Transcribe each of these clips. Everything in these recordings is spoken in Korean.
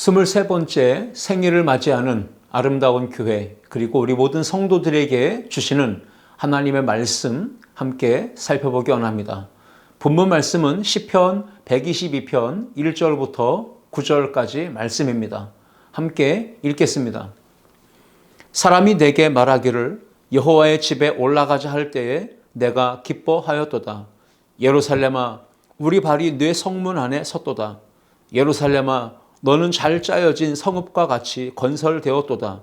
23번째 생일을 맞이하는 아름다운 교회, 그리고 우리 모든 성도들에게 주시는 하나님의 말씀 함께 살펴보기 원합니다. 본문 말씀은 시편 122편 1절부터 9절까지 말씀입니다. 함께 읽겠습니다. 사람이 내게 말하기를 여호와의 집에 올라가자 할 때에 내가 기뻐하였도다. 예루살렘아, 우리 발이 네 성문 안에 섰도다. 예루살렘아, 너는 잘 짜여진 성읍과 같이 건설되었도다.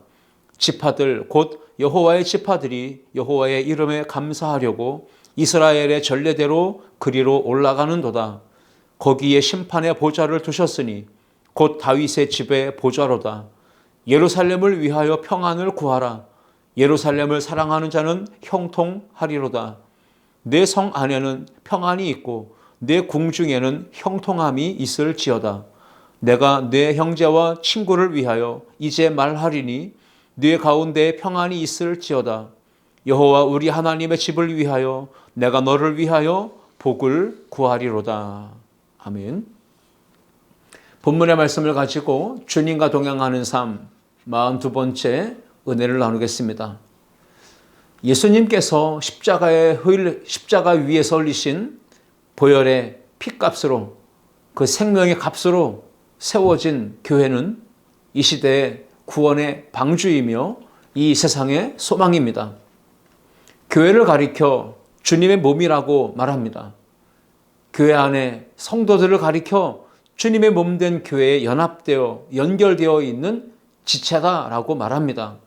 지파들 곧 여호와의 지파들이 여호와의 이름에 감사하려고 이스라엘의 전례대로 그리로 올라가는도다. 거기에 심판의 보좌를 두셨으니 곧 다윗의 집의 보좌로다. 예루살렘을 위하여 평안을 구하라. 예루살렘을 사랑하는 자는 형통하리로다. 내 성 안에는 평안이 있고 내 궁중에는 형통함이 있을지어다. 내가 내 형제와 친구를 위하여 이제 말하리니 네 가운데에 평안이 있을지어다. 여호와 우리 하나님의 집을 위하여 내가 너를 위하여 복을 구하리로다. 아멘. 본문의 말씀을 가지고 주님과 동행하는 삶 42번째 은혜를 나누겠습니다. 예수님께서 십자가 위에 올리신 보혈의 피값으로, 그 생명의 값으로 세워진 교회는 이 시대의 구원의 방주이며 이 세상의 소망입니다. 교회를 가리켜 주님의 몸이라고 말합니다. 교회 안에 성도들을 가리켜 주님의 몸된 교회에 연결되어 있는 지체다라고 말합니다.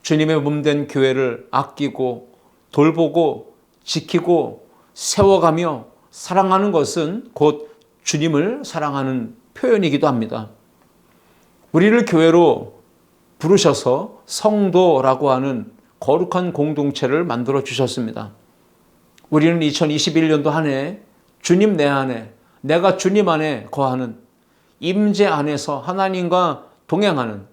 주님의 몸된 교회를 아끼고 돌보고 지키고 세워가며 사랑하는 것은 곧 주님을 사랑하는 표현이기도 합니다. 우리를 교회로 부르셔서 성도라고 하는 거룩한 공동체를 만들어 주셨습니다. 우리는 2021년도 한 해 주님 내 안에, 내가 주님 안에 거하는 임재 안에서 하나님과 동행하는,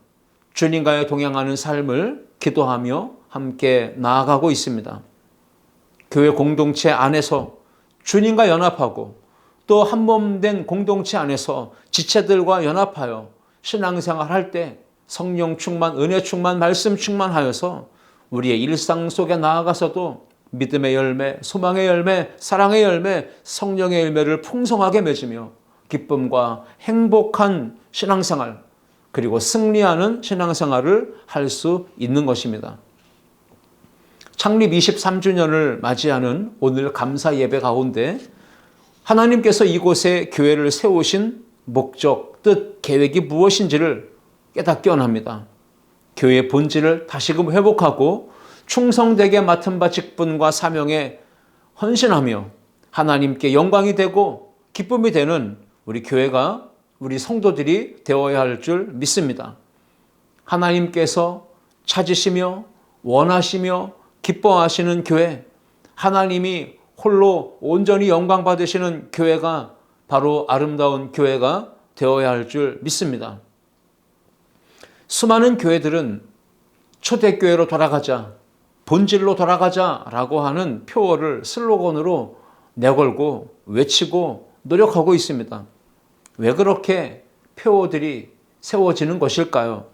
주님과의 동행하는 삶을 기도하며 함께 나아가고 있습니다. 교회 공동체 안에서 주님과 연합하고 또 한 몸 된 공동체 안에서 지체들과 연합하여 신앙생활 할 때 성령 충만, 은혜 충만, 말씀 충만하여서 우리의 일상 속에 나아가서도 믿음의 열매, 소망의 열매, 사랑의 열매, 성령의 열매를 풍성하게 맺으며 기쁨과 행복한 신앙생활, 그리고 승리하는 신앙생활을 할 수 있는 것입니다. 창립 23주년을 맞이하는 오늘 감사 예배 가운데 하나님께서 이곳에 교회를 세우신 목적, 뜻, 계획이 무엇인지를 깨닫기 원합니다. 교회의 본질을 다시금 회복하고 충성되게 맡은 바 직분과 사명에 헌신하며 하나님께 영광이 되고 기쁨이 되는 우리 교회가, 우리 성도들이 되어야 할 줄 믿습니다. 하나님께서 찾으시며 원하시며 기뻐하시는 교회, 하나님이 홀로 온전히 영광 받으시는 교회가 바로 아름다운 교회가 되어야 할 줄 믿습니다. 수많은 교회들은 초대교회로 돌아가자, 본질로 돌아가자라고 하는 표어를 슬로건으로 내걸고 외치고 노력하고 있습니다. 왜 그렇게 표어들이 세워지는 것일까요?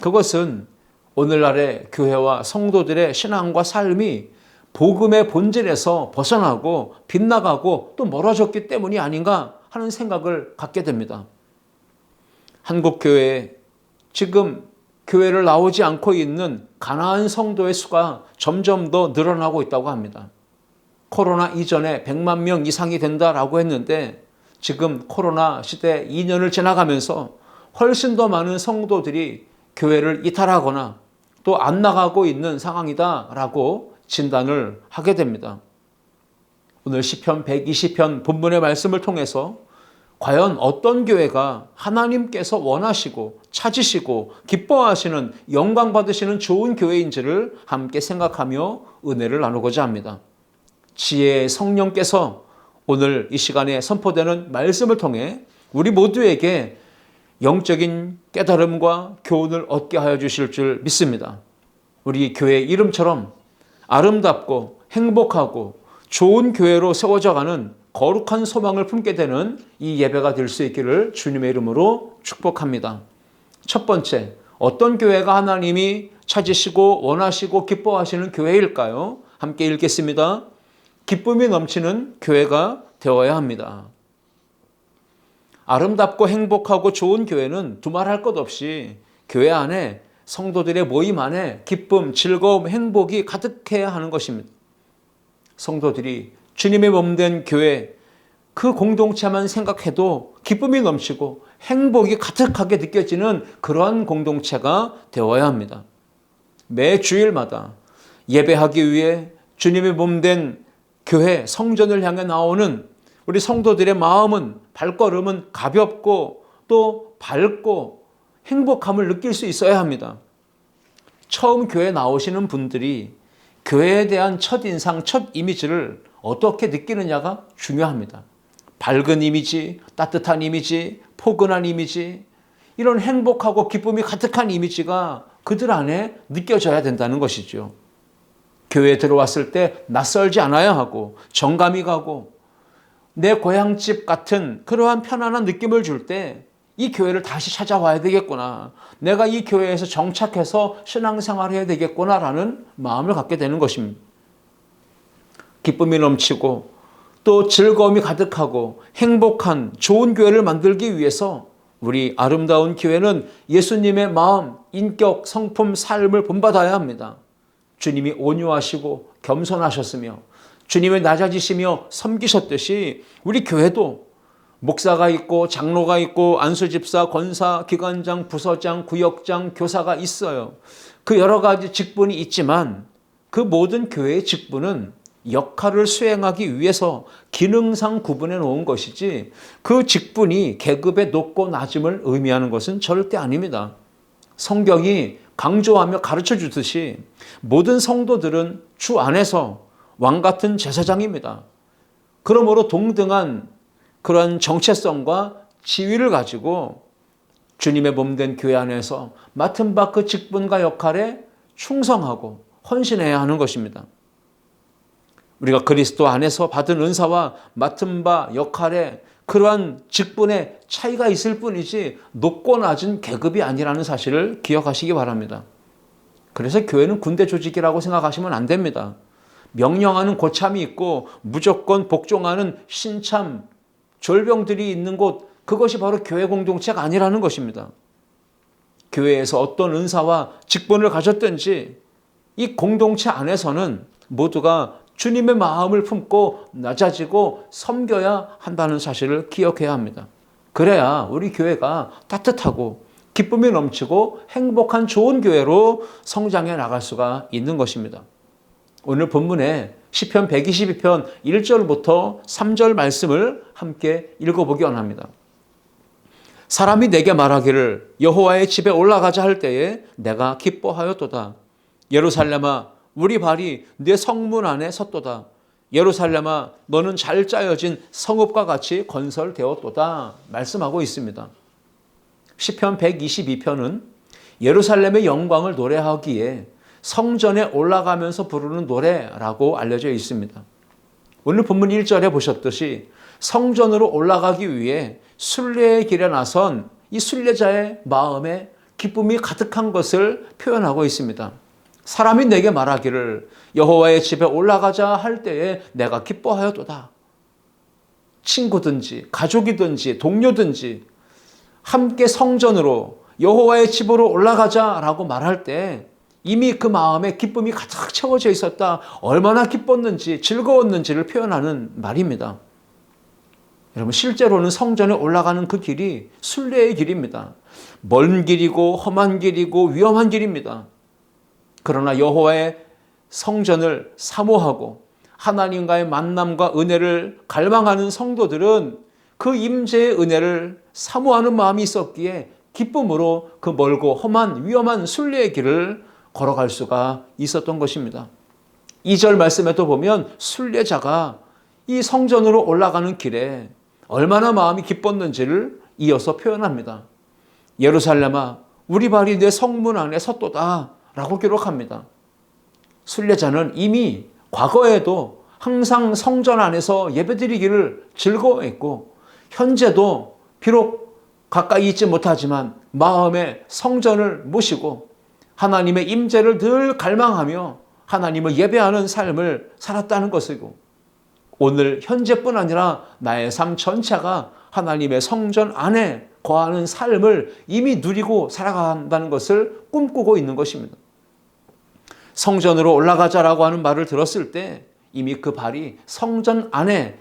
그것은 오늘날의 교회와 성도들의 신앙과 삶이 복음의 본질에서 벗어나고 빗나가고 또 멀어졌기 때문이 아닌가 하는 생각을 갖게 됩니다. 한국 교회에 지금 교회를 나오지 않고 있는 가나안 성도의 수가 점점 더 늘어나고 있다고 합니다. 코로나 이전에 100만 명 이상이 된다라고 했는데 지금 코로나 시대 2년을 지나가면서 훨씬 더 많은 성도들이 교회를 이탈하거나 또 안 나가고 있는 상황이다라고 진단을 하게 됩니다. 오늘 시편 120편 본문의 말씀을 통해서 과연 어떤 교회가 하나님께서 원하시고 찾으시고 기뻐하시는, 영광 받으시는 좋은 교회인지를 함께 생각하며 은혜를 나누고자 합니다. 지혜의 성령께서 오늘 이 시간에 선포되는 말씀을 통해 우리 모두에게 영적인 깨달음과 교훈을 얻게 하여 주실 줄 믿습니다. 우리 교회 이름처럼 아름답고 행복하고 좋은 교회로 세워져가는 거룩한 소망을 품게 되는 이 예배가 될 수 있기를 주님의 이름으로 축복합니다. 첫 번째, 어떤 교회가 하나님이 찾으시고 원하시고 기뻐하시는 교회일까요? 함께 읽겠습니다. 기쁨이 넘치는 교회가 되어야 합니다. 아름답고 행복하고 좋은 교회는 두말할 것 없이 교회 안에 성도들의 모임 안에 기쁨, 즐거움, 행복이 가득해야 하는 것입니다. 성도들이 주님의 몸된 교회, 그 공동체만 생각해도 기쁨이 넘치고 행복이 가득하게 느껴지는 그러한 공동체가 되어야 합니다. 매 주일마다 예배하기 위해 주님의 몸된 교회, 성전을 향해 나오는 우리 성도들의 마음은, 발걸음은 가볍고 또 밝고 행복함을 느낄 수 있어야 합니다. 처음 교회에 나오시는 분들이 교회에 대한 첫인상, 첫 이미지를 어떻게 느끼느냐가 중요합니다. 밝은 이미지, 따뜻한 이미지, 포근한 이미지, 이런 행복하고 기쁨이 가득한 이미지가 그들 안에 느껴져야 된다는 것이죠. 교회에 들어왔을 때 낯설지 않아야 하고 정감이 가고 내 고향집 같은 그러한 편안한 느낌을 줄 때 이 교회를 다시 찾아와야 되겠구나. 내가 이 교회에서 정착해서 신앙생활을 해야 되겠구나라는 마음을 갖게 되는 것입니다. 기쁨이 넘치고 또 즐거움이 가득하고 행복한 좋은 교회를 만들기 위해서 우리 아름다운 교회는 예수님의 마음, 인격, 성품, 삶을 본받아야 합니다. 주님이 온유하시고 겸손하셨으며 주님을 낮아지시며 섬기셨듯이 우리 교회도 목사가 있고 장로가 있고 안수집사, 권사, 기관장, 부서장, 구역장, 교사가 있어요. 그 여러 가지 직분이 있지만 그 모든 교회의 직분은 역할을 수행하기 위해서 기능상 구분해 놓은 것이지 그 직분이 계급의 높고 낮음을 의미하는 것은 절대 아닙니다. 성경이 강조하며 가르쳐 주듯이 모든 성도들은 주 안에서 왕 같은 제사장입니다. 그러므로 동등한 그런 정체성과 지위를 가지고 주님의 몸된 교회 안에서 맡은 바 그 직분과 역할에 충성하고 헌신해야 하는 것입니다. 우리가 그리스도 안에서 받은 은사와 맡은 바 역할에 그러한 직분의 차이가 있을 뿐이지 높고 낮은 계급이 아니라는 사실을 기억하시기 바랍니다. 그래서 교회는 군대 조직이라고 생각하시면 안 됩니다. 명령하는 고참이 있고 무조건 복종하는 신참, 졸병들이 있는 곳, 그것이 바로 교회 공동체가 아니라는 것입니다. 교회에서 어떤 은사와 직분을 가졌든지 이 공동체 안에서는 모두가 주님의 마음을 품고 낮아지고 섬겨야 한다는 사실을 기억해야 합니다. 그래야 우리 교회가 따뜻하고 기쁨이 넘치고 행복한 좋은 교회로 성장해 나갈 수가 있는 것입니다. 오늘 본문에 시편 122편 1절부터 3절 말씀을 함께 읽어보기 원합니다. 사람이 내게 말하기를 여호와의 집에 올라가자 할 때에 내가 기뻐하였도다. 예루살렘아 우리 발이 네 성문 안에 섰도다. 예루살렘아 너는 잘 짜여진 성읍과 같이 건설되었도다. 말씀하고 있습니다. 시편 122편은 예루살렘의 영광을 노래하기에 성전에 올라가면서 부르는 노래라고 알려져 있습니다. 오늘 본문 1절에 보셨듯이 성전으로 올라가기 위해 순례의 길에 나선 이 순례자의 마음에 기쁨이 가득한 것을 표현하고 있습니다. 사람이 내게 말하기를 여호와의 집에 올라가자 할 때에 내가 기뻐하였도다. 친구든지 가족이든지 동료든지 함께 성전으로 여호와의 집으로 올라가자라고 말할 때 이미 그 마음에 기쁨이 가득 채워져 있었다. 얼마나 기뻤는지 즐거웠는지를 표현하는 말입니다. 여러분 실제로는 성전에 올라가는 그 길이 순례의 길입니다. 먼 길이고 험한 길이고 위험한 길입니다. 그러나 여호와의 성전을 사모하고 하나님과의 만남과 은혜를 갈망하는 성도들은 그 임재의 은혜를 사모하는 마음이 있었기에 기쁨으로 그 멀고 험한 위험한 순례의 길을 걸어갈 수가 있었던 것입니다. 2절 말씀에도 보면 순례자가 이 성전으로 올라가는 길에 얼마나 마음이 기뻤는지를 이어서 표현합니다. 예루살렘아 우리 발이 내 성문 안에 섰도다 라고 기록합니다. 순례자는 이미 과거에도 항상 성전 안에서 예배드리기를 즐거워했고 현재도 비록 가까이 있지 못하지만 마음에 성전을 모시고 하나님의 임재를 늘 갈망하며 하나님을 예배하는 삶을 살았다는 것이고 오늘 현재뿐 아니라 나의 삶 전체가 하나님의 성전 안에 거하는 삶을 이미 누리고 살아간다는 것을 꿈꾸고 있는 것입니다. 성전으로 올라가자라고 하는 말을 들었을 때 이미 그 발이 성전 안에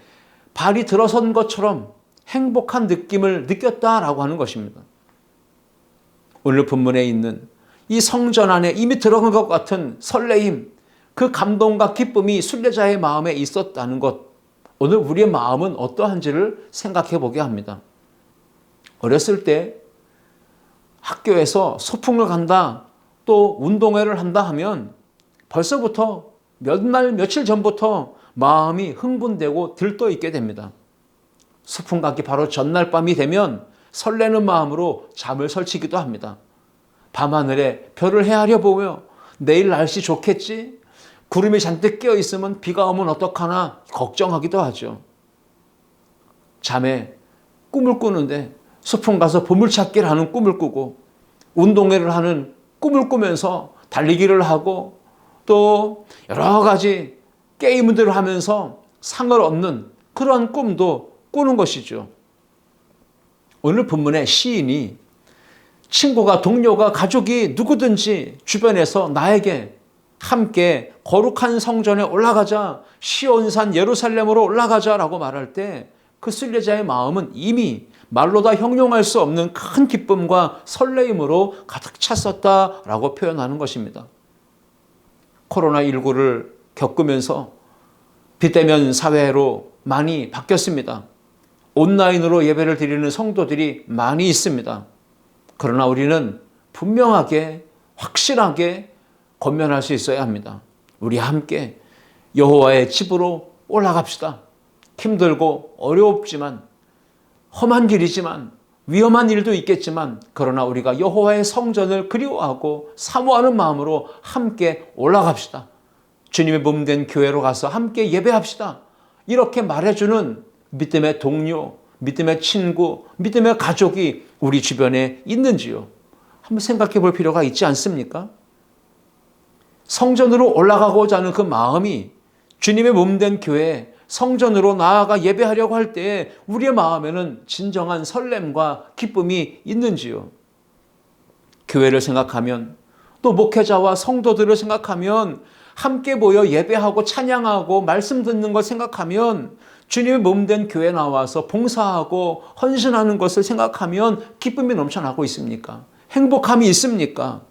발이 들어선 것처럼 행복한 느낌을 느꼈다라고 하는 것입니다. 오늘 본문에 있는 이 성전 안에 이미 들어간 것 같은 설레임, 그 감동과 기쁨이 순례자의 마음에 있었다는 것, 오늘 우리의 마음은 어떠한지를 생각해 보게 합니다. 어렸을 때 학교에서 소풍을 간다, 또 운동회를 한다 하면 벌써부터 몇 날 며칠 전부터 마음이 흥분되고 들떠 있게 됩니다. 소풍 가기 바로 전날 밤이 되면 설레는 마음으로 잠을 설치기도 합니다. 밤하늘에 별을 헤아려 보며 내일 날씨 좋겠지? 구름이 잔뜩 끼어 있으면 비가 오면 어떡하나 걱정하기도 하죠. 잠에 꿈을 꾸는데 소풍 가서 보물찾기를 하는 꿈을 꾸고 운동회를 하는 꿈을 꾸면서 달리기를 하고 또 여러 가지 게임들을 하면서 상을 얻는 그러한 꿈도 꾸는 것이죠. 오늘 본문의 시인이 친구가 동료가 가족이 누구든지 주변에서 나에게 함께 거룩한 성전에 올라가자, 시온산 예루살렘으로 올라가자라고 말할 때 그 순례자의 마음은 이미 말로 다 형용할 수 없는 큰 기쁨과 설레임으로 가득 찼었다라고 표현하는 것입니다. 코로나19를 겪으면서 비대면 사회로 많이 바뀌었습니다. 온라인으로 예배를 드리는 성도들이 많이 있습니다. 그러나 우리는 분명하게 확실하게 권면할 수 있어야 합니다. 우리 함께 여호와의 집으로 올라갑시다. 힘들고 어렵지만 험한 길이지만 위험한 일도 있겠지만 그러나 우리가 여호와의 성전을 그리워하고 사모하는 마음으로 함께 올라갑시다. 주님의 몸 된 교회로 가서 함께 예배합시다. 이렇게 말해주는 믿음의 동료, 믿음의 친구, 믿음의 가족이 우리 주변에 있는지요? 한번 생각해 볼 필요가 있지 않습니까? 성전으로 올라가고자 하는 그 마음이 주님의 몸 된 교회에 성전으로 나아가 예배하려고 할 때에 우리의 마음에는 진정한 설렘과 기쁨이 있는지요? 교회를 생각하면 또 목회자와 성도들을 생각하면 함께 모여 예배하고 찬양하고 말씀 듣는 걸 생각하면 주님의 몸 된 교회에 나와서 봉사하고 헌신하는 것을 생각하면 기쁨이 넘쳐나고 있습니까? 행복함이 있습니까?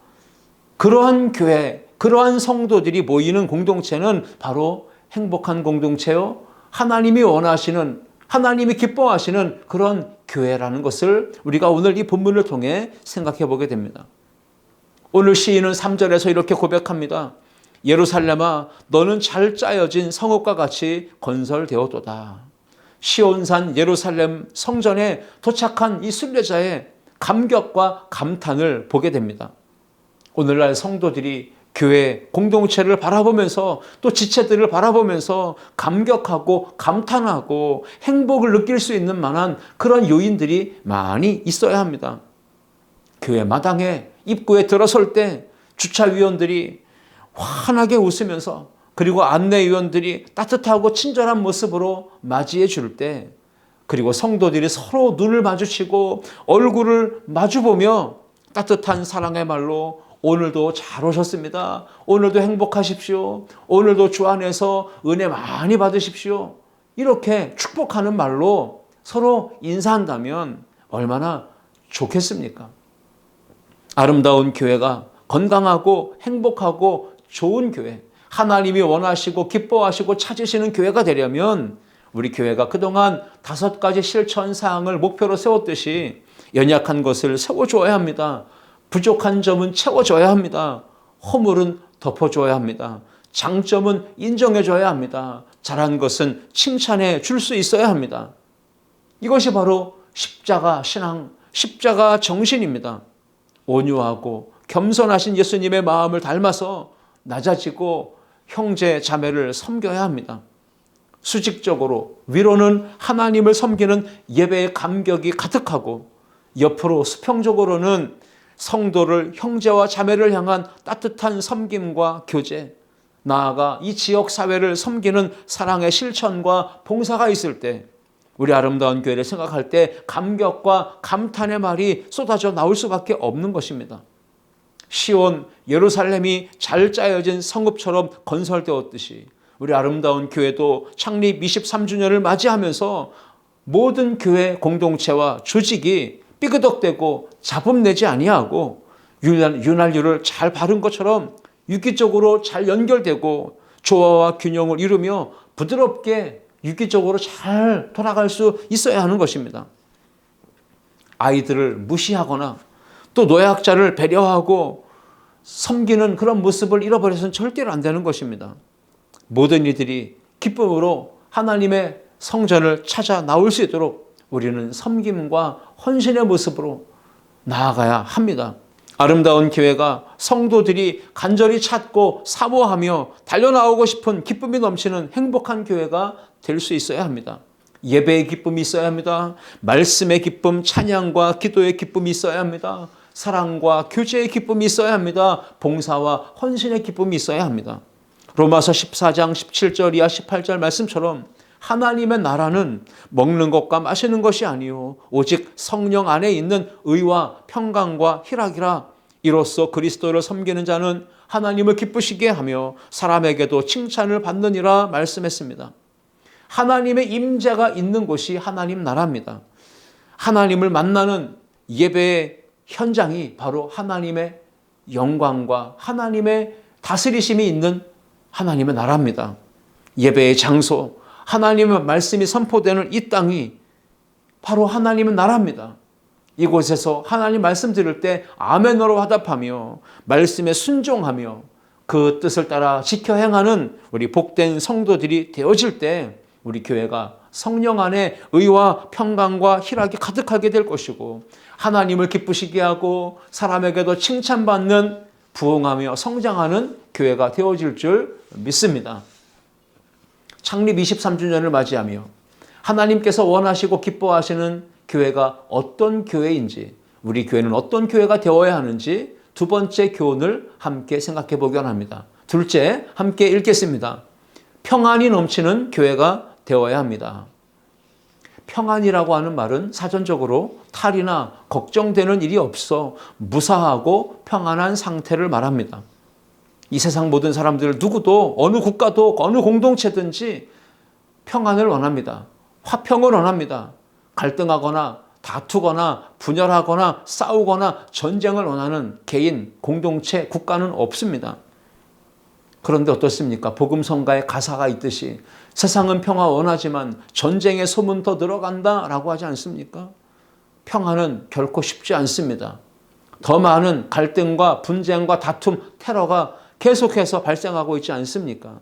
그러한 교회, 그러한 성도들이 모이는 공동체는 바로 행복한 공동체요. 하나님이 원하시는, 하나님이 기뻐하시는 그런 교회라는 것을 우리가 오늘 이 본문을 통해 생각해 보게 됩니다. 오늘 시인은 3절에서 이렇게 고백합니다. 예루살렘아, 너는 잘 짜여진 성읍과 같이 건설되었도다. 시온산 예루살렘 성전에 도착한 이 순례자의 감격과 감탄을 보게 됩니다. 오늘날 성도들이 교회 공동체를 바라보면서 또 지체들을 바라보면서 감격하고 감탄하고 행복을 느낄 수 있는 만한 그런 요인들이 많이 있어야 합니다. 교회 마당에 입구에 들어설 때 주차위원들이 환하게 웃으면서 그리고 안내위원들이 따뜻하고 친절한 모습으로 맞이해 줄 때 그리고 성도들이 서로 눈을 마주치고 얼굴을 마주보며 따뜻한 사랑의 말로 오늘도 잘 오셨습니다. 오늘도 행복하십시오. 오늘도 주 안에서 은혜 많이 받으십시오. 이렇게 축복하는 말로 서로 인사한다면 얼마나 좋겠습니까? 아름다운 교회가 건강하고 행복하고 좋은 교회, 하나님이 원하시고 기뻐하시고 찾으시는 교회가 되려면 우리 교회가 그동안 5가지 실천 사항을 목표로 세웠듯이 연약한 것을 세워줘야 합니다. 부족한 점은 채워줘야 합니다. 허물은 덮어줘야 합니다. 장점은 인정해줘야 합니다. 잘한 것은 칭찬해 줄 수 있어야 합니다. 이것이 바로 십자가 신앙, 십자가 정신입니다. 온유하고 겸손하신 예수님의 마음을 닮아서 낮아지고 형제 자매를 섬겨야 합니다. 수직적으로, 위로는 하나님을 섬기는 예배의 감격이 가득하고, 옆으로 수평적으로는 성도를, 형제와 자매를 향한 따뜻한 섬김과 교제, 나아가 이 지역 사회를 섬기는 사랑의 실천과 봉사가 있을 때 우리 아름다운 교회를 생각할 때 감격과 감탄의 말이 쏟아져 나올 수밖에 없는 것입니다. 시온, 예루살렘이 잘 짜여진 성읍처럼 건설되었듯이 우리 아름다운 교회도 창립 23주년을 맞이하면서 모든 교회 공동체와 조직이 삐그덕대고 잡음내지 아니하고 윤활유를 잘 바른 것처럼 유기적으로 잘 연결되고 조화와 균형을 이루며 부드럽게 유기적으로 잘 돌아갈 수 있어야 하는 것입니다. 아이들을 무시하거나 또 노약자를 배려하고 섬기는 그런 모습을 잃어버려서는 절대로 안 되는 것입니다. 모든 이들이 기쁨으로 하나님의 성전을 찾아 나올 수 있도록 우리는 섬김과 헌신의 모습으로 나아가야 합니다. 아름다운 교회가 성도들이 간절히 찾고 사모하며 달려나오고 싶은 기쁨이 넘치는 행복한 교회가 될 수 있어야 합니다. 예배의 기쁨이 있어야 합니다. 말씀의 기쁨, 찬양과 기도의 기쁨이 있어야 합니다. 사랑과 교제의 기쁨이 있어야 합니다. 봉사와 헌신의 기쁨이 있어야 합니다. 로마서 14장 17절 이하 18절 말씀처럼 하나님의 나라는 먹는 것과 마시는 것이 아니요 오직 성령 안에 있는 의와 평강과 희락이라. 이로써 그리스도를 섬기는 자는 하나님을 기쁘시게 하며 사람에게도 칭찬을 받느니라 말씀했습니다. 하나님의 임재가 있는 곳이 하나님 나라입니다. 하나님을 만나는 예배의 현장이 바로 하나님의 영광과 하나님의 다스리심이 있는 하나님의 나라입니다. 예배의 장소, 하나님의 말씀이 선포되는 이 땅이 바로 하나님의 나라입니다. 이곳에서 하나님 말씀 들을 때 아멘으로 화답하며 말씀에 순종하며 그 뜻을 따라 지켜 행하는 우리 복된 성도들이 되어질 때 우리 교회가 성령 안에 의와 평강과 희락이 가득하게 될 것이고 하나님을 기쁘시게 하고 사람에게도 칭찬받는 부흥하며 성장하는 교회가 되어질 줄 믿습니다. 창립 23주년을 맞이하며 하나님께서 원하시고 기뻐하시는 교회가 어떤 교회인지, 우리 교회는 어떤 교회가 되어야 하는지 두 번째 교훈을 함께 생각해 보기 원합니다. 둘째, 함께 읽겠습니다. 평안이 넘치는 교회가 되어야 합니다. 평안이라고 하는 말은 사전적으로 탈이나 걱정되는 일이 없어 무사하고 평안한 상태를 말합니다. 이 세상 모든 사람들 누구도 어느 국가도 어느 공동체든지 평안을 원합니다. 화평을 원합니다. 갈등하거나 다투거나 분열하거나 싸우거나 전쟁을 원하는 개인, 공동체, 국가는 없습니다. 그런데 어떻습니까? 복음성가의 가사가 있듯이 세상은 평화 원하지만 전쟁의 소문 더 늘어간다라고 하지 않습니까? 평화는 결코 쉽지 않습니다. 더 많은 갈등과 분쟁과 다툼, 테러가 계속해서 발생하고 있지 않습니까?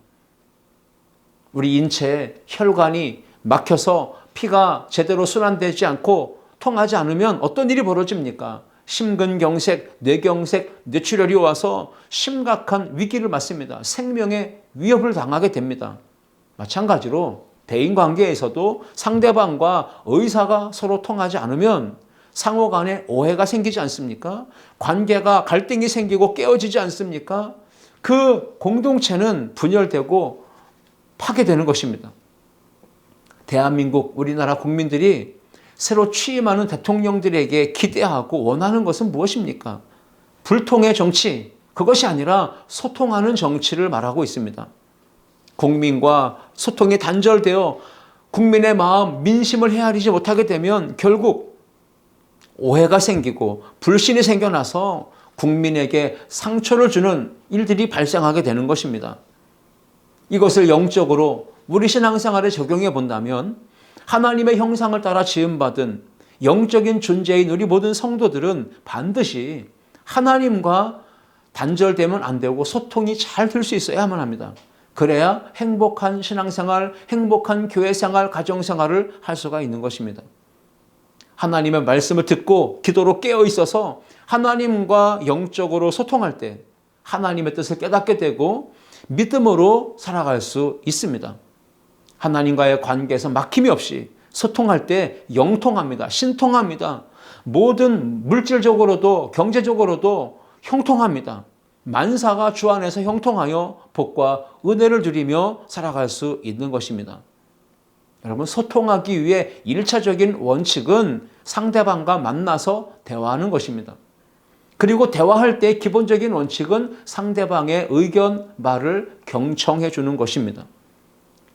우리 인체에 혈관이 막혀서 피가 제대로 순환되지 않고 통하지 않으면 어떤 일이 벌어집니까? 심근경색, 뇌경색, 뇌출혈이 와서 심각한 위기를 맞습니다. 생명의 위협을 당하게 됩니다. 마찬가지로 대인관계에서도 상대방과 의사가 서로 통하지 않으면 상호 간에 오해가 생기지 않습니까? 관계가 갈등이 생기고 깨어지지 않습니까? 그 공동체는 분열되고 파괴되는 것입니다. 대한민국, 우리나라 국민들이 새로 취임하는 대통령들에게 기대하고 원하는 것은 무엇입니까? 불통의 정치, 그것이 아니라 소통하는 정치를 말하고 있습니다. 국민과 소통이 단절되어 국민의 마음, 민심을 헤아리지 못하게 되면 결국 오해가 생기고 불신이 생겨나서 국민에게 상처를 주는 일들이 발생하게 되는 것입니다. 이것을 영적으로 우리 신앙생활에 적용해 본다면 하나님의 형상을 따라 지음받은 영적인 존재인 우리 모든 성도들은 반드시 하나님과 단절되면 안 되고 소통이 잘 될 수 있어야만 합니다. 그래야 행복한 신앙생활, 행복한 교회생활, 가정생활을 할 수가 있는 것입니다. 하나님의 말씀을 듣고 기도로 깨어 있어서 하나님과 영적으로 소통할 때 하나님의 뜻을 깨닫게 되고 믿음으로 살아갈 수 있습니다. 하나님과의 관계에서 막힘이 없이 소통할 때 영통합니다. 신통합니다. 모든 물질적으로도 경제적으로도 형통합니다. 만사가 주 안에서 형통하여 복과 은혜를 누리며 살아갈 수 있는 것입니다. 여러분, 소통하기 위해 1차적인 원칙은 상대방과 만나서 대화하는 것입니다. 그리고 대화할 때 기본적인 원칙은 상대방의 의견, 말을 경청해 주는 것입니다.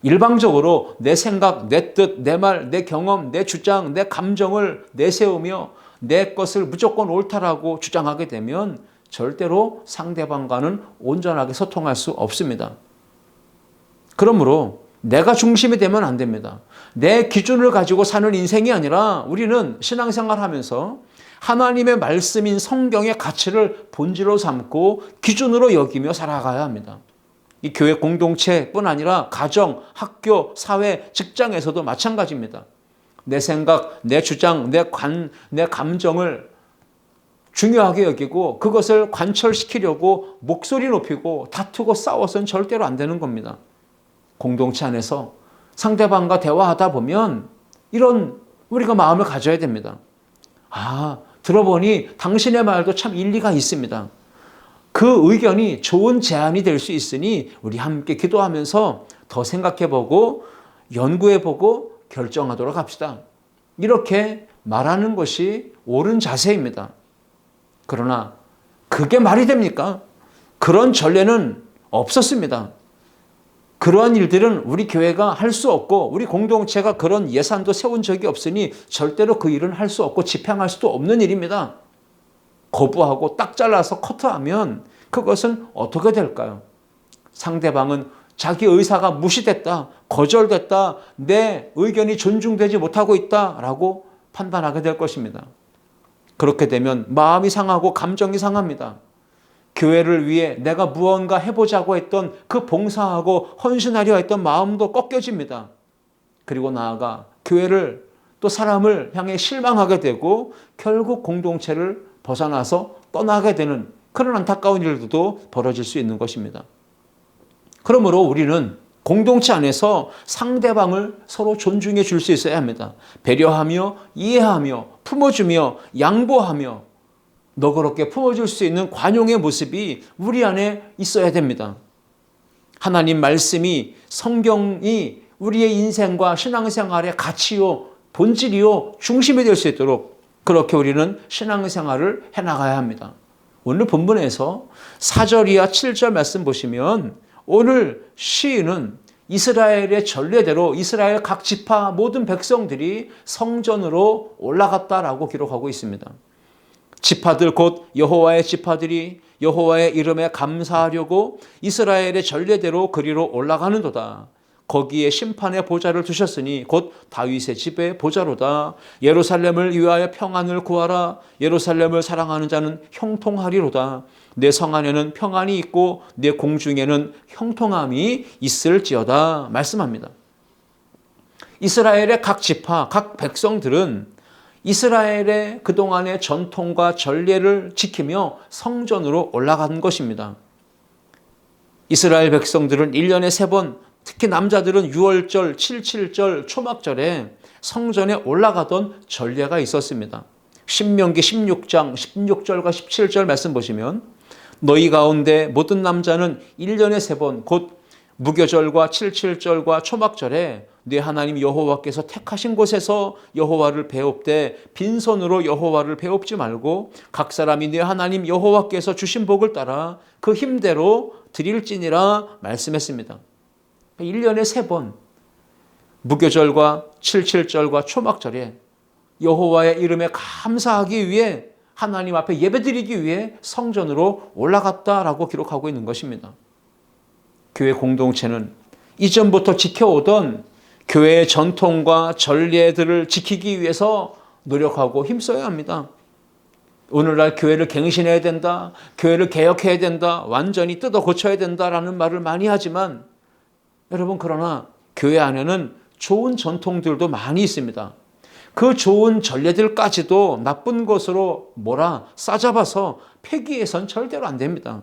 일방적으로 내 생각, 내 뜻, 내 말, 내 경험, 내 주장, 내 감정을 내세우며 내 것을 무조건 옳다라고 주장하게 되면 절대로 상대방과는 온전하게 소통할 수 없습니다. 그러므로 내가 중심이 되면 안 됩니다. 내 기준을 가지고 사는 인생이 아니라 우리는 신앙생활 하면서 하나님의 말씀인 성경의 가치를 본질로 삼고 기준으로 여기며 살아가야 합니다. 이 교회 공동체뿐 아니라 가정, 학교, 사회, 직장에서도 마찬가지입니다. 내 생각, 내 주장, 내 감정을 중요하게 여기고 그것을 관철시키려고 목소리 높이고 다투고 싸워서는 절대로 안 되는 겁니다. 공동체 안에서 상대방과 대화하다 보면 이런 우리가 마음을 가져야 됩니다. 들어보니 당신의 말도 참 일리가 있습니다. 그 의견이 좋은 제안이 될 수 있으니 우리 함께 기도하면서 더 생각해보고 연구해보고 결정하도록 합시다. 이렇게 말하는 것이 옳은 자세입니다. 그러나 그게 말이 됩니까? 그런 전례는 없었습니다. 그러한 일들은 우리 교회가 할 수 없고 우리 공동체가 그런 예산도 세운 적이 없으니 절대로 그 일은 할 수 없고 집행할 수도 없는 일입니다. 거부하고 딱 잘라서 커트하면 그것은 어떻게 될까요? 상대방은 자기 의사가 무시됐다, 거절됐다, 내 의견이 존중되지 못하고 있다라고 판단하게 될 것입니다. 그렇게 되면 마음이 상하고 감정이 상합니다. 교회를 위해 내가 무언가 해보자고 했던 그 봉사하고 헌신하려 했던 마음도 꺾여집니다. 그리고 나아가 교회를 또 사람을 향해 실망하게 되고 결국 공동체를 벗어나서 떠나게 되는 그런 안타까운 일들도 벌어질 수 있는 것입니다. 그러므로 우리는 공동체 안에서 상대방을 서로 존중해 줄 수 있어야 합니다. 배려하며 이해하며 품어주며 양보하며 너그럽게 품어줄 수 있는 관용의 모습이 우리 안에 있어야 됩니다. 하나님 말씀이 성경이 우리의 인생과 신앙생활의 가치요, 본질이요, 중심이 될 수 있도록 그렇게 우리는 신앙생활을 해나가야 합니다. 오늘 본문에서 4절 이하 7절 말씀 보시면 오늘 시인은 이스라엘의 전례대로 이스라엘 각 지파 모든 백성들이 성전으로 올라갔다라고 기록하고 있습니다. 지파들 곧 여호와의 지파들이 여호와의 이름에 감사하려고 이스라엘의 전례대로 그리로 올라가는도다. 거기에 심판의 보좌를 두셨으니 곧 다윗의 집의 보좌로다. 예루살렘을 위하여 평안을 구하라. 예루살렘을 사랑하는 자는 형통하리로다. 내 성 안에는 평안이 있고 내 공중에는 형통함이 있을지어다 말씀합니다. 이스라엘의 각 지파, 각 백성들은 이스라엘의 그동안의 전통과 전례를 지키며 성전으로 올라간 것입니다. 이스라엘 백성들은 1년에 3번, 특히 남자들은 6월절, 77절, 초막절에 성전에 올라가던 전례가 있었습니다. 신명기 16장 16절과 17절 말씀 보시면 너희 가운데 모든 남자는 1년에 3번 곧 무교절과 77절과 초막절에 네 하나님 여호와께서 택하신 곳에서 여호와를 배웁되 빈손으로 여호와를 배웁지 말고 각 사람이 네 하나님 여호와께서 주신 복을 따라 그 힘대로 드릴지니라 말씀했습니다. 1년에 3번 무교절과 77절과 초막절에 여호와의 이름에 감사하기 위해 하나님 앞에 예배드리기 위해 성전으로 올라갔다라고 기록하고 있는 것입니다. 교회 공동체는 이전부터 지켜오던 교회의 전통과 전례들을 지키기 위해서 노력하고 힘써야 합니다. 오늘날 교회를 갱신해야 된다, 교회를 개혁해야 된다, 완전히 뜯어 고쳐야 된다라는 말을 많이 하지만 여러분 그러나 교회 안에는 좋은 전통들도 많이 있습니다. 그 좋은 전례들까지도 나쁜 것으로 싸잡아서 폐기해서는 절대로 안 됩니다.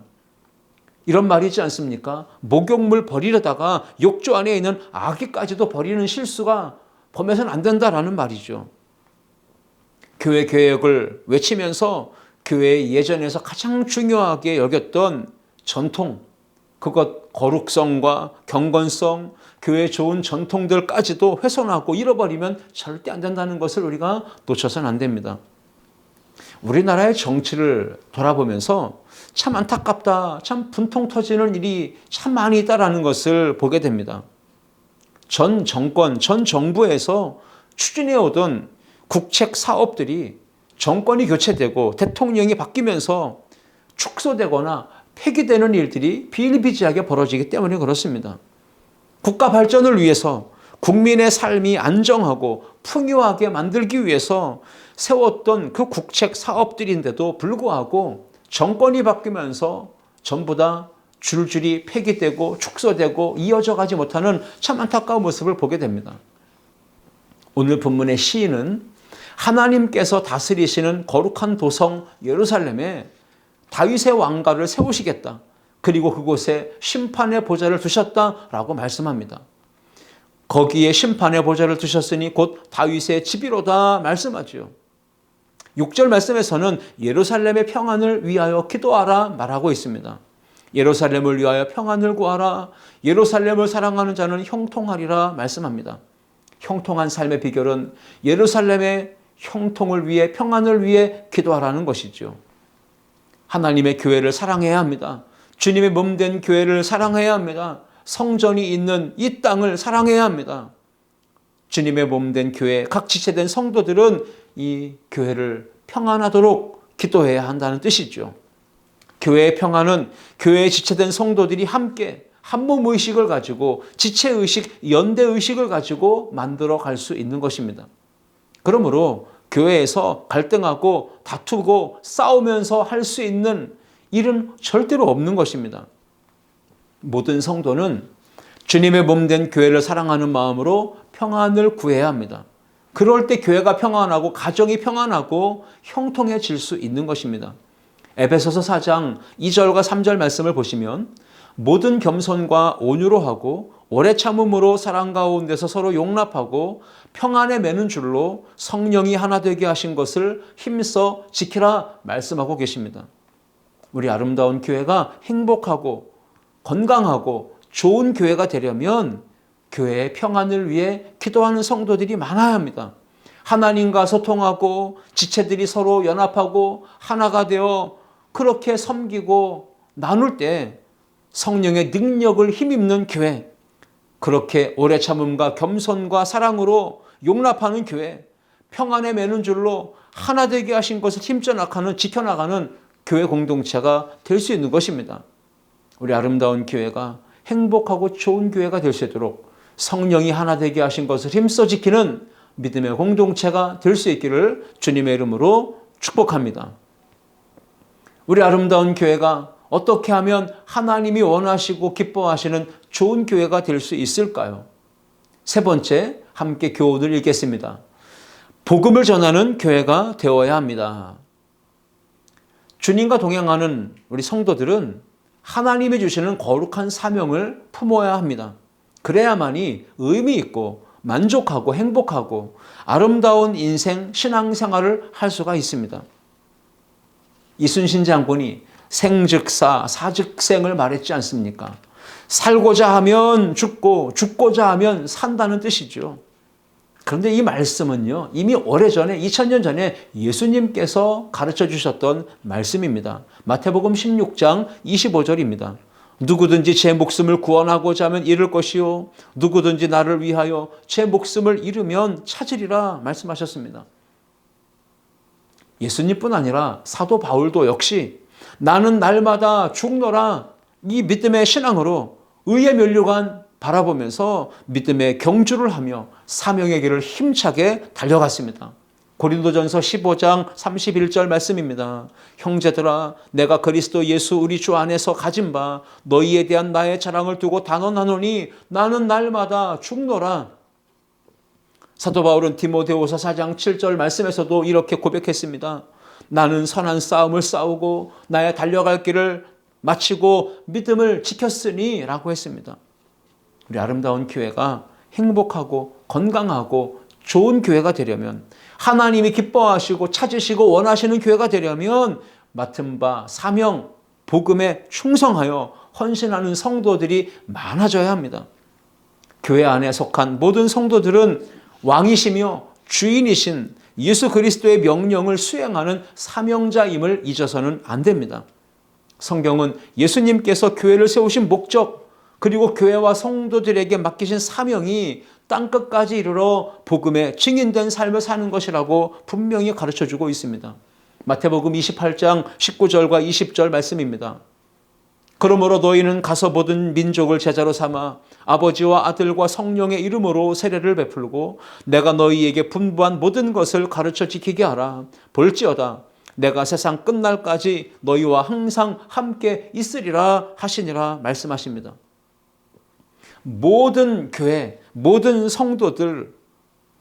이런 말이지 않습니까? 목욕물 버리려다가 욕조 안에 있는 아기까지도 버리는 실수가 범해서는 안 된다라는 말이죠. 교회 개혁을 외치면서 교회의 예전에서 가장 중요하게 여겼던 전통, 그것 거룩성과 경건성, 교회의 좋은 전통들까지도 훼손하고 잃어버리면 절대 안 된다는 것을 우리가 놓쳐서는 안 됩니다. 우리나라의 정치를 돌아보면서 참 안타깝다, 참 분통 터지는 일이 참 많이 있다라는 것을 보게 됩니다. 전 정권, 전 정부에서 추진해오던 국책 사업들이 정권이 교체되고 대통령이 바뀌면서 축소되거나 폐기되는 일들이 비일비재하게 벌어지기 때문에 그렇습니다. 국가 발전을 위해서 국민의 삶이 안정하고 풍요하게 만들기 위해서 세웠던 그 국책 사업들인데도 불구하고 정권이 바뀌면서 전부 다 줄줄이 폐기되고 축소되고 이어져 가지 못하는 참 안타까운 모습을 보게 됩니다. 오늘 본문의 시인은 하나님께서 다스리시는 거룩한 도성 예루살렘에 다윗의 왕가를 세우시겠다. 그리고 그곳에 심판의 보좌를 두셨다라고 말씀합니다. 거기에 심판의 보좌를 두셨으니 곧 다윗의 집이로다 말씀하죠. 6절 말씀에서는 예루살렘의 평안을 위하여 기도하라 말하고 있습니다. 예루살렘을 위하여 평안을 구하라. 예루살렘을 사랑하는 자는 형통하리라 말씀합니다. 형통한 삶의 비결은 예루살렘의 형통을 위해 평안을 위해 기도하라는 것이죠. 하나님의 교회를 사랑해야 합니다. 주님의 몸된 교회를 사랑해야 합니다. 성전이 있는 이 땅을 사랑해야 합니다. 주님의 몸된 교회, 각 지체된 성도들은 이 교회를 평안하도록 기도해야 한다는 뜻이죠. 교회의 평안은 교회에 지체된 성도들이 함께 한몸의식을 가지고 지체의식, 연대의식을 가지고 만들어 갈 수 있는 것입니다. 그러므로 교회에서 갈등하고 다투고 싸우면서 할 수 있는 일은 절대로 없는 것입니다. 모든 성도는 주님의 몸된 교회를 사랑하는 마음으로 평안을 구해야 합니다. 그럴 때 교회가 평안하고 가정이 평안하고 형통해질 수 있는 것입니다. 에베소서 4장 2절과 3절 말씀을 보시면 모든 겸손과 온유로 하고 오래 참음으로 사랑 가운데서 서로 용납하고 평안에 매는 줄로 성령이 하나 되게 하신 것을 힘써 지키라 말씀하고 계십니다. 우리 아름다운 교회가 행복하고 건강하고 좋은 교회가 되려면 교회의 평안을 위해 기도하는 성도들이 많아야 합니다. 하나님과 소통하고 지체들이 서로 연합하고 하나가 되어 그렇게 섬기고 나눌 때 성령의 능력을 힘입는 교회, 그렇게 오래 참음과 겸손과 사랑으로 용납하는 교회, 평안에 매는 줄로 하나 되게 하신 것을 힘써 나가는 지켜나가는 교회 공동체가 될 수 있는 것입니다. 우리 아름다운 교회가 행복하고 좋은 교회가 될 수 있도록 성령이 하나 되게 하신 것을 힘써 지키는 믿음의 공동체가 될 수 있기를 주님의 이름으로 축복합니다. 우리 아름다운 교회가 어떻게 하면 하나님이 원하시고 기뻐하시는 좋은 교회가 될 수 있을까요? 세 번째, 함께 교훈을 읽겠습니다. 복음을 전하는 교회가 되어야 합니다. 주님과 동행하는 우리 성도들은 하나님이 주시는 거룩한 사명을 품어야 합니다. 그래야만이 의미 있고 만족하고 행복하고 아름다운 인생, 신앙생활을 할 수가 있습니다. 이순신 장군이 생즉사, 사즉생을 말했지 않습니까? 살고자 하면 죽고 죽고자 하면 산다는 뜻이죠. 그런데 이 말씀은요, 이미 오래전에 2000년 전에 예수님께서 가르쳐 주셨던 말씀입니다. 마태복음 16장 25절입니다. 누구든지 제 목숨을 구원하고자 하면 잃을 것이요 누구든지 나를 위하여 제 목숨을 잃으면 찾으리라 말씀하셨습니다. 예수님뿐 아니라 사도 바울도 역시 나는 날마다 죽노라 이 믿음의 신앙으로 의의 면류관 바라보면서 믿음의 경주를 하며 사명의 길을 힘차게 달려갔습니다. 고린도전서 15장 31절 말씀입니다. 형제들아 내가 그리스도 예수 우리 주 안에서 가진 바 너희에 대한 나의 자랑을 두고 단언하노니 나는 날마다 죽노라. 사도 바울은 디모데후서 4장 7절 말씀에서도 이렇게 고백했습니다. 나는 선한 싸움을 싸우고 나의 달려갈 길을 마치고 믿음을 지켰으니 라고 했습니다. 우리 아름다운 교회가 행복하고 건강하고 좋은 교회가 되려면, 하나님이 기뻐하시고 찾으시고 원하시는 교회가 되려면 맡은 바 사명, 복음에 충성하여 헌신하는 성도들이 많아져야 합니다. 교회 안에 속한 모든 성도들은 왕이시며 주인이신 예수 그리스도의 명령을 수행하는 사명자임을 잊어서는 안 됩니다. 성경은 예수님께서 교회를 세우신 목적, 그리고 교회와 성도들에게 맡기신 사명이 땅끝까지 이르러 복음의 증인된 삶을 사는 것이라고 분명히 가르쳐주고 있습니다. 마태복음 28장 19절과 20절 말씀입니다. 그러므로 너희는 가서 모든 민족을 제자로 삼아 아버지와 아들과 성령의 이름으로 세례를 베풀고 내가 너희에게 분부한 모든 것을 가르쳐 지키게 하라. 볼지어다 내가 세상 끝날까지 너희와 항상 함께 있으리라 하시니라 말씀하십니다. 모든 교회, 모든 성도들,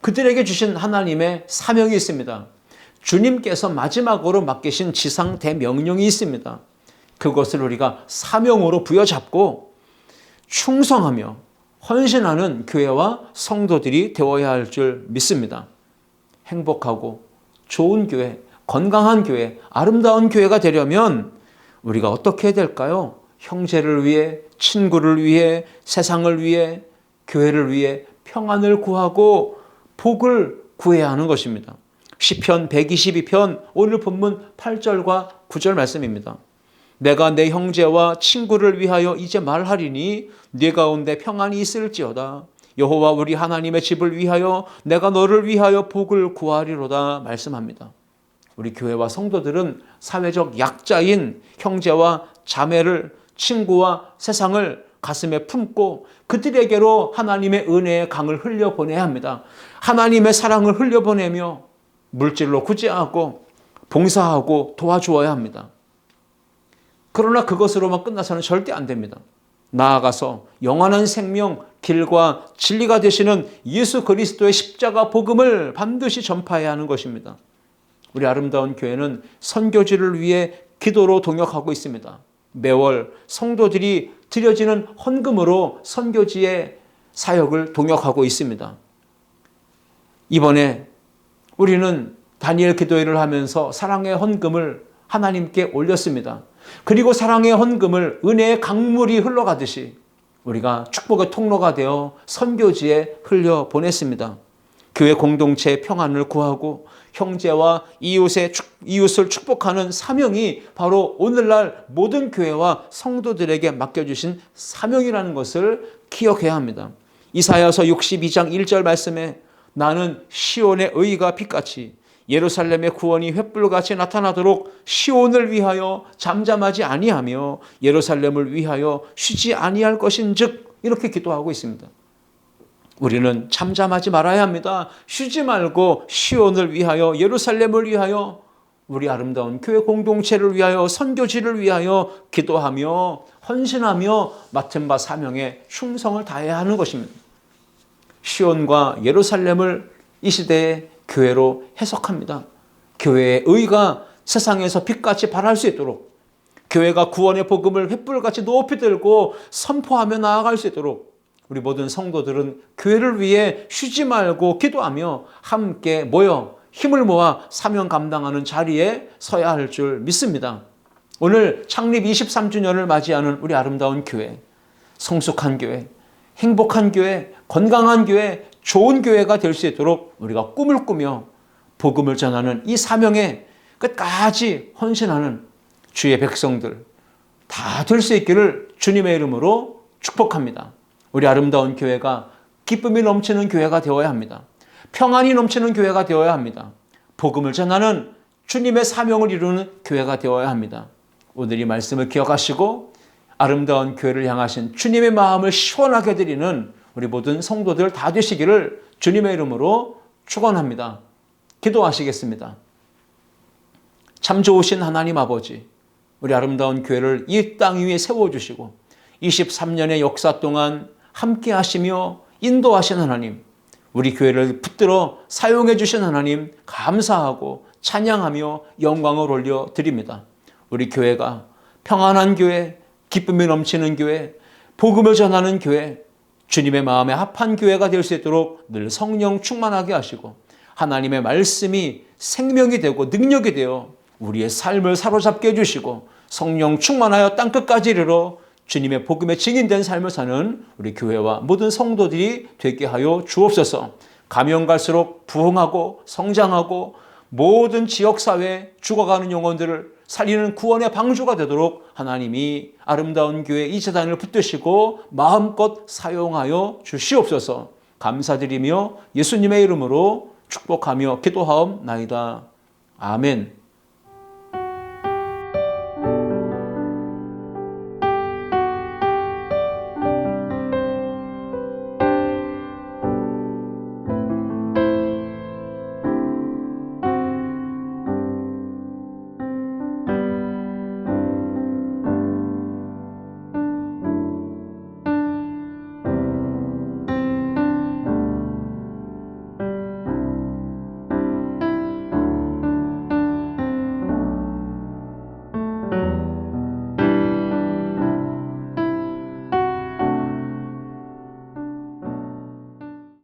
그들에게 주신 하나님의 사명이 있습니다. 주님께서 마지막으로 맡기신 지상 대명령이 있습니다. 그것을 우리가 사명으로 부여잡고 충성하며 헌신하는 교회와 성도들이 되어야 할 줄 믿습니다. 행복하고 좋은 교회, 건강한 교회, 아름다운 교회가 되려면 우리가 어떻게 해야 될까요? 형제를 위해, 친구를 위해, 세상을 위해, 교회를 위해 평안을 구하고 복을 구해야 하는 것입니다. 시편 122편 오늘 본문 8절과 9절 말씀입니다. 내가 내 형제와 친구를 위하여 이제 말하리니 네 가운데 평안이 있을지어다. 여호와 우리 하나님의 집을 위하여 내가 너를 위하여 복을 구하리로다 말씀합니다. 우리 교회와 성도들은 사회적 약자인 형제와 자매를, 친구와 세상을 가슴에 품고 그들에게로 하나님의 은혜의 강을 흘려보내야 합니다. 하나님의 사랑을 흘려보내며 물질로 구제하고 봉사하고 도와주어야 합니다. 그러나 그것으로만 끝나서는 절대 안 됩니다. 나아가서 영원한 생명, 길과 진리가 되시는 예수 그리스도의 십자가 복음을 반드시 전파해야 하는 것입니다. 우리 아름다운 교회는 선교지를 위해 기도로 동역하고 있습니다. 매월 성도들이 드려지는 헌금으로 선교지의 사역을 동역하고 있습니다. 이번에 우리는 다니엘 기도회를 하면서 사랑의 헌금을 하나님께 올렸습니다. 그리고 사랑의 헌금을 은혜의 강물이 흘러가듯이 우리가 축복의 통로가 되어 선교지에 흘려보냈습니다. 교회 공동체의 평안을 구하고 형제와 이웃을 축복하는 사명이 바로 오늘날 모든 교회와 성도들에게 맡겨주신 사명이라는 것을 기억해야 합니다. 이사야서 62장 1절 말씀에 나는 시온의 의가 빛같이 예루살렘의 구원이 횃불같이 나타나도록 시온을 위하여 잠잠하지 아니하며 예루살렘을 위하여 쉬지 아니할 것인즉 이렇게 기도하고 있습니다. 우리는 잠잠하지 말아야 합니다. 쉬지 말고 시온을 위하여, 예루살렘을 위하여, 우리 아름다운 교회 공동체를 위하여, 선교지를 위하여 기도하며 헌신하며 맡은 바 사명에 충성을 다해야 하는 것입니다. 시온과 예루살렘을 이 시대의 교회로 해석합니다. 교회의 의가 세상에서 빛같이 발할 수 있도록, 교회가 구원의 복음을 횃불같이 높이 들고 선포하며 나아갈 수 있도록 우리 모든 성도들은 교회를 위해 쉬지 말고 기도하며 함께 모여 힘을 모아 사명 감당하는 자리에 서야 할 줄 믿습니다. 오늘 창립 23주년을 맞이하는 우리 아름다운 교회, 성숙한 교회, 행복한 교회, 건강한 교회, 좋은 교회가 될 수 있도록 우리가 꿈을 꾸며 복음을 전하는 이 사명에 끝까지 헌신하는 주의 백성들 다 될 수 있기를 주님의 이름으로 축복합니다. 우리 아름다운 교회가 기쁨이 넘치는 교회가 되어야 합니다. 평안이 넘치는 교회가 되어야 합니다. 복음을 전하는 주님의 사명을 이루는 교회가 되어야 합니다. 오늘 이 말씀을 기억하시고 아름다운 교회를 향하신 주님의 마음을 시원하게 드리는 우리 모든 성도들 다 되시기를 주님의 이름으로 축원합니다. 기도하시겠습니다. 참 좋으신 하나님 아버지, 우리 아름다운 교회를 이 땅 위에 세워주시고 23년의 역사 동안 함께 하시며 인도하신 하나님, 우리 교회를 붙들어 사용해 주신 하나님 감사하고 찬양하며 영광을 올려드립니다. 우리 교회가 평안한 교회, 기쁨이 넘치는 교회, 복음을 전하는 교회, 주님의 마음에 합한 교회가 될 수 있도록 늘 성령 충만하게 하시고 하나님의 말씀이 생명이 되고 능력이 되어 우리의 삶을 사로잡게 해주시고 성령 충만하여 땅끝까지 이르러 주님의 복음에 증인된 삶을 사는 우리 교회와 모든 성도들이 되게 하여 주옵소서. 가면 갈수록 부흥하고 성장하고 모든 지역사회에 죽어가는 영혼들을 살리는 구원의 방주가 되도록 하나님이 아름다운 교회 이 재단을 붙드시고 마음껏 사용하여 주시옵소서. 감사드리며 예수님의 이름으로 축복하며 기도하옵나이다. 아멘.